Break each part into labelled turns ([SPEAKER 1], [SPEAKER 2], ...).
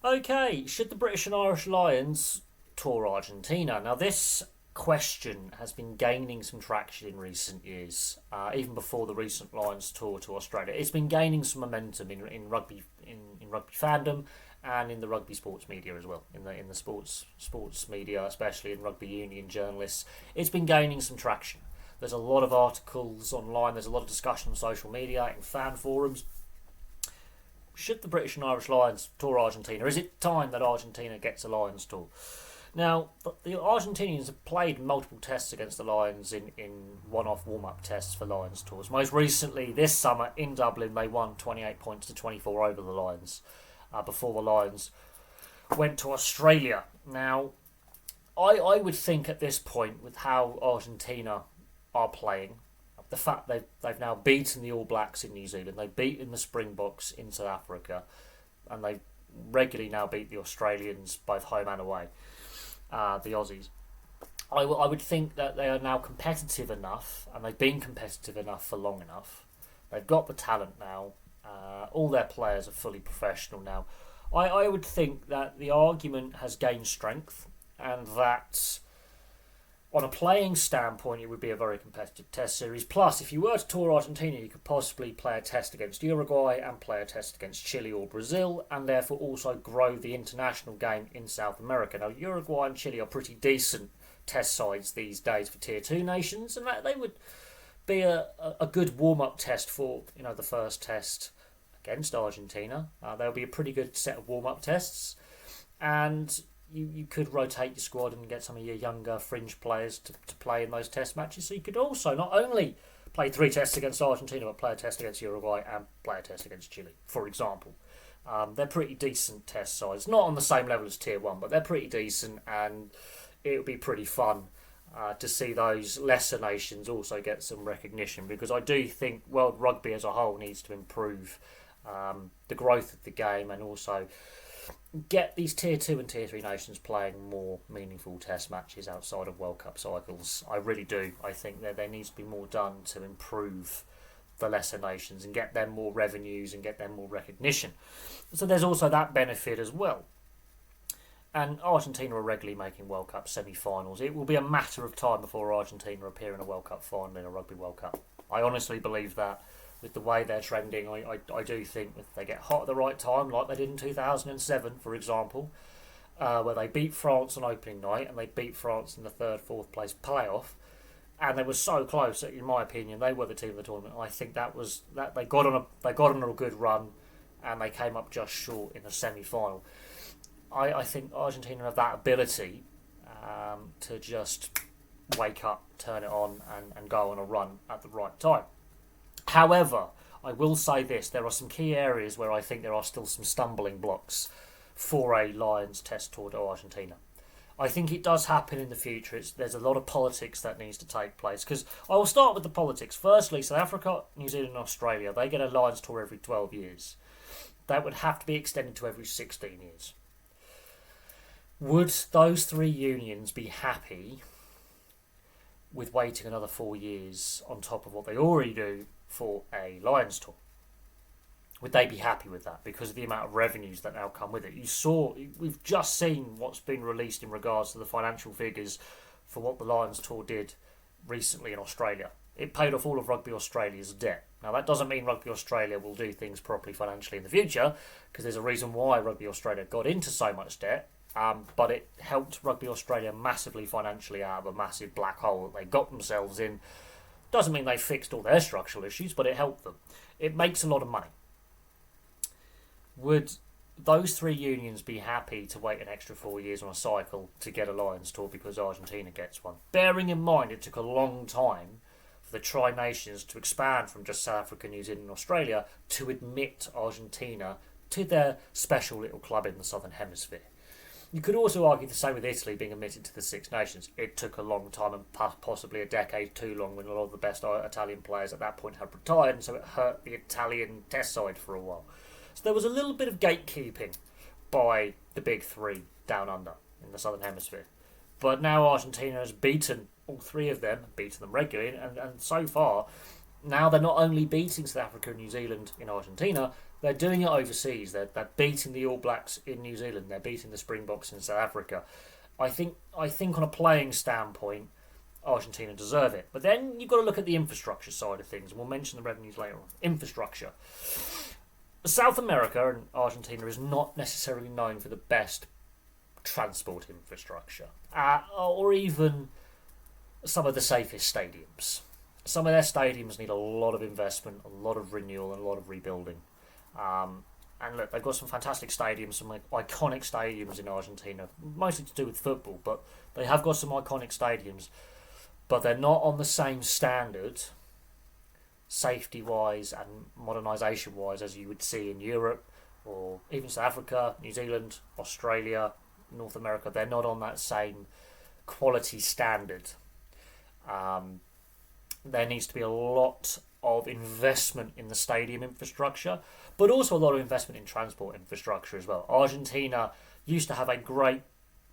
[SPEAKER 1] Okay, should the British and Irish Lions tour Argentina? Now, this question has been gaining some traction in recent years, even before the recent Lions tour to Australia. It's been gaining some momentum in rugby in rugby fandom and in the rugby sports media as well. In the sports media, especially in rugby union journalists, it's been gaining some traction. There's a lot of articles online. There's a lot of discussion on social media, in fan forums. Should the British and Irish Lions tour Argentina? Is it time that Argentina gets a Lions tour? Now, the Argentinians have played multiple tests against the Lions in one-off warm-up tests for Lions tours. Most recently, this summer in Dublin, they won 28 points to 24 over the Lions before the Lions went to Australia. Now, I would think at this point, with how Argentina are playing, the fact they've now beaten the All Blacks in New Zealand, they've beaten the Springboks in South Africa, and they regularly now beat the Australians both home and away, the Aussies. I would think that they are now competitive enough, and they've been competitive enough for long enough. They've got the talent now. All their players are fully professional now. I would think that the argument has gained strength, and that on a playing standpoint, it would be a very competitive test series. Plus, if you were to tour Argentina, you could possibly play a test against Uruguay and play a test against Chile or Brazil, and therefore also grow the international game in South America. Now, Uruguay and Chile are pretty decent test sides these days for Tier 2 nations, and that they would be a good warm-up test for the first test against Argentina. There'll be a pretty good set of warm-up tests, and you could rotate your squad and get some of your younger fringe players to play in those test matches. So you could also not only play 3 tests against Argentina, but play a test against Uruguay and play a test against Chile, for example. They're pretty decent test sides. Not on the same level as Tier 1, but they're pretty decent, and it would be pretty fun to see those lesser nations also get some recognition, because I do think world rugby as a whole needs to improve the growth of the game, and also get these Tier 2 and Tier 3 nations playing more meaningful test matches outside of World Cup cycles. I really do. I think that there needs to be more done to improve the lesser nations and get them more revenues and get them more recognition. So there's also that benefit as well. And Argentina are regularly making World Cup semi-finals. It will be a matter of time before Argentina appear in a World Cup final in a Rugby World Cup. I honestly believe that. With the way they're trending, I do think if they get hot at the right time, like they did in 2007, for example, where they beat France on opening night and they beat France in the third, fourth place playoff, and they were so close that, in my opinion, they were the team of the tournament. I think that they got on a good run, and they came up just short in the semi-final. I think Argentina have that ability to just wake up, turn it on, and go on a run at the right time. However, I will say this, there are some key areas where I think there are still some stumbling blocks for a Lions test tour to Argentina. I think it does happen in the future. There's a lot of politics that needs to take place. Because I will start with the politics. Firstly, South Africa, New Zealand and Australia, they get a Lions tour every 12 years. That would have to be extended to every 16 years. Would those 3 unions be happy with waiting another 4 years on top of what they already do for a Lions tour? Would they be happy with that because of the amount of revenues that now come with it? We've just seen what's been released in regards to the financial figures for what the Lions tour did recently in Australia. It paid off all of Rugby Australia's debt. Now, that doesn't mean Rugby Australia will do things properly financially in the future, because there's a reason why Rugby Australia got into so much debt. But it helped Rugby Australia massively financially out of a massive black hole that they got themselves in. Doesn't mean they fixed all their structural issues, but it helped them. It makes a lot of money. Would those 3 unions be happy to wait an extra 4 years on a cycle to get a Lions tour because Argentina gets one? Bearing in mind it took a long time for the Tri-Nations to expand from just South Africa, New Zealand and Australia to admit Argentina to their special little club in the Southern Hemisphere. You could also argue the same with Italy being admitted to the Six Nations. It took a long time and possibly a decade too long when a lot of the best Italian players at that point had retired, and so it hurt the Italian test side for a while. So there was a little bit of gatekeeping by the big 3 down under in the Southern Hemisphere. But now Argentina has beaten all 3 of them, beaten them regularly, and so far now they're not only beating South Africa and New Zealand in Argentina, they're doing it overseas. They're beating the All Blacks in New Zealand. They're beating the Springboks in South Africa. I think on a playing standpoint, Argentina deserve it. But then you've got to look at the infrastructure side of things, and we'll mention the revenues later on. Infrastructure. South America and Argentina is not necessarily known for the best transport infrastructure, or even some of the safest stadiums. Some of their stadiums need a lot of investment, a lot of renewal, and a lot of rebuilding. And look, they've got some fantastic stadiums, some iconic stadiums in Argentina, mostly to do with football, but they have got some iconic stadiums, but they're not on the same standard, safety-wise and modernisation-wise, as you would see in Europe, or even South Africa, New Zealand, Australia, North America. They're not on that same quality standard. There needs to be a lot of investment in the stadium infrastructure, but also a lot of investment in transport infrastructure as well. Argentina used to have a great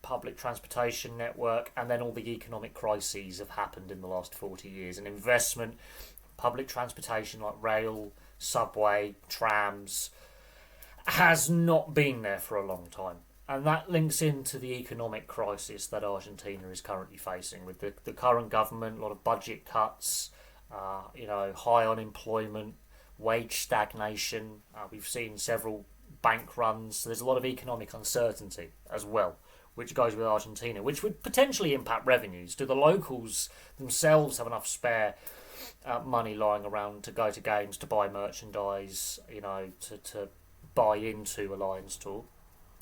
[SPEAKER 1] public transportation network, and then all the economic crises have happened in the last 40 years, and investment public transportation like rail, subway, trams has not been there for a long time. And that links into the economic crisis that Argentina is currently facing with the current government, a lot of budget cuts, high unemployment, wage stagnation. We've seen several bank runs. So there's a lot of economic uncertainty as well, which goes with Argentina, which would potentially impact revenues. Do the locals themselves have enough spare money lying around to go to games, to buy merchandise, to buy into a Lions tour?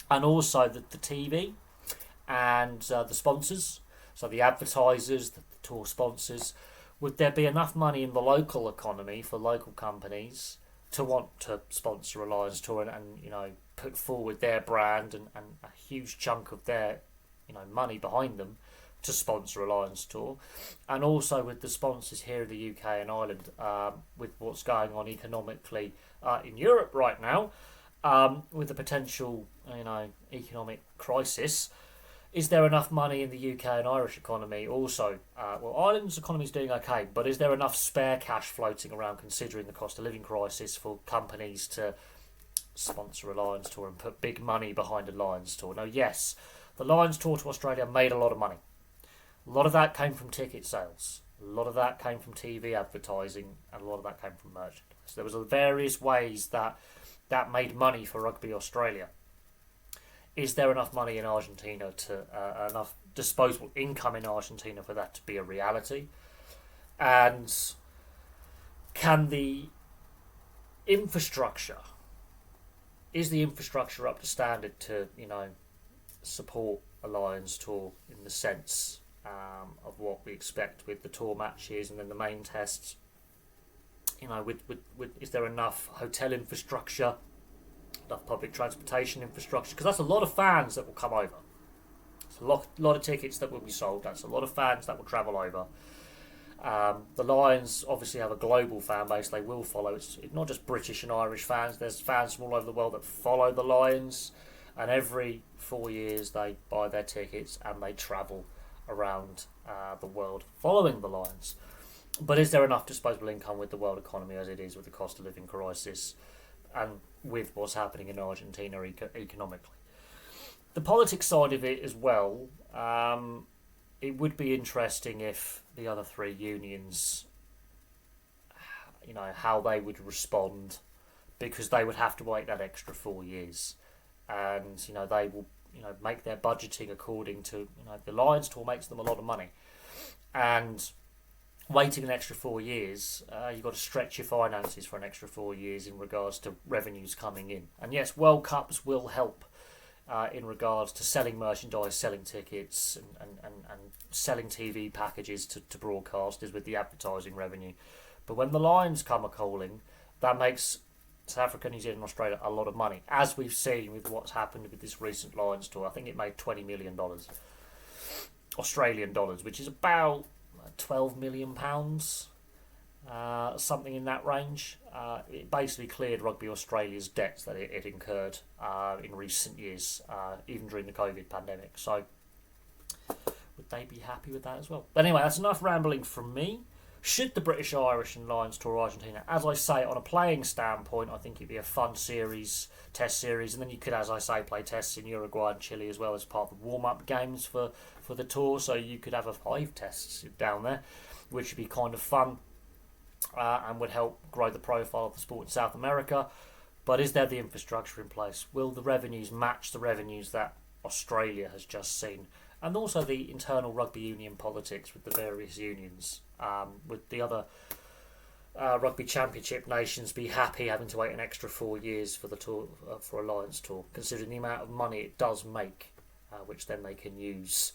[SPEAKER 1] And also the TV and the sponsors, so the advertisers, the tour sponsors. Would there be enough money in the local economy for local companies to want to sponsor a Lions tour and put forward their brand and a huge chunk of their money behind them to sponsor a Lions tour? And also with the sponsors here in the UK and Ireland, with what's going on economically in Europe right now, with the potential economic crisis, is there enough money in the UK and Irish economy also? Ireland's economy is doing okay, but is there enough spare cash floating around, considering the cost of living crisis, for companies to sponsor a Lions tour and put big money behind a Lions tour? Now, yes, the Lions tour to Australia made a lot of money. A lot of that came from ticket sales. A lot of that came from TV advertising, and a lot of that came from merchandise. There was various ways that made money for Rugby Australia. Is there enough money in Argentina enough disposable income in Argentina for that to be a reality? And can the infrastructure, is the infrastructure up to standard to support a Lions tour in the sense of what we expect with the tour matches and then the main tests? Is there enough hotel infrastructure, enough public transportation infrastructure? Because that's a lot of fans that will come over. It's a lot of tickets that will be sold. That's a lot of fans that will travel over. The Lions obviously have a global fan base. They will follow. It's not just British and Irish fans. There's fans from all over the world that follow the Lions, and every 4 years they buy their tickets and they travel around the world following the Lions. But is there enough disposable income with the world economy as it is, with the cost of living crisis and with what's happening in Argentina economically? The politics side of it as well, it would be interesting if the other three unions, how they would respond, because they would have to wait that extra 4 years. And, they will, make their budgeting according to, the Lions tour makes them a lot of money. And waiting an extra 4 years, you've got to stretch your finances for an extra 4 years in regards to revenues coming in. And yes, World Cups will help in regards to selling merchandise, selling tickets, and selling TV packages to broadcasters with the advertising revenue. But when the Lions come a-calling, that makes South Africa, New Zealand and Australia a lot of money, as we've seen with what's happened with this recent Lions tour. I think it made $20 million Australian dollars, which is about £12 million, something in that range. It basically cleared Rugby Australia's debts that it incurred in recent years, even during the COVID pandemic. So would they be happy with that as well? But anyway, that's enough rambling from me. Should the British, Irish and Lions tour Argentina? As I say, on a playing standpoint, I think it'd be a fun series, test series, and then you could, as I say, play tests in Uruguay and Chile as well as part of the warm-up games for the tour. So you could have 5 tests down there, which would be kind of fun and would help grow the profile of the sport in South America. But is there the infrastructure in place? Will the revenues match the revenues that Australia has just seen? And also the internal rugby union politics with the various unions. Would the other rugby championship nations be happy having to wait an extra 4 years for the tour, for a Lions tour, considering the amount of money it does make, which then they can use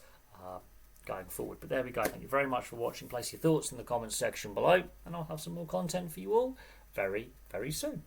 [SPEAKER 1] going forward? But there we go. Thank you very much for watching. Place your thoughts in the comments section below, and I'll have some more content for you all very, very soon.